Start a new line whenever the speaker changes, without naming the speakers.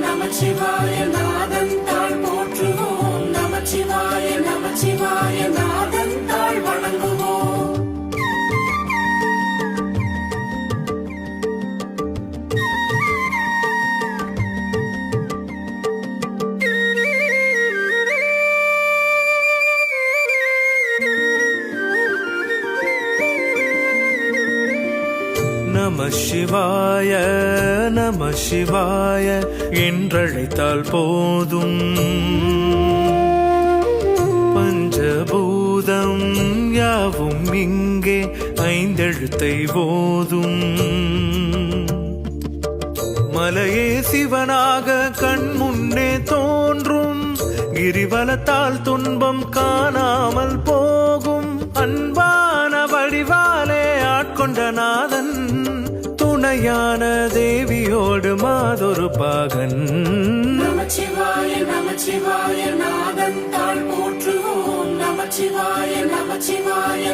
நமச்சிவாய நாதன் தாழ் போற்றுவோம். நமச்சிவாய நமச்சிவாய நாதன் தாழ் வணங்குவோம்.
நம சிவாய நம சிவாய என்றழைத்தால் போதும், பஞ்சபூதம் யாவும் இங்கே ஐந்தெழுத்தை ஓதும். மலையே சிவனாக கண் முன்னே தோன்றும், கிரிவலத்தால் துன்பம் காணாமல் போகும். அன்பான வடிவாலே ஆட்கொண்ட நாதன், துணையான தேவியோடு மாதொரு பாகன்.
நமச்சிவாய நமச்சிவாய நாதன் தாழ் போற்றுவோம். நமச்சிவாய நமச்சிவாய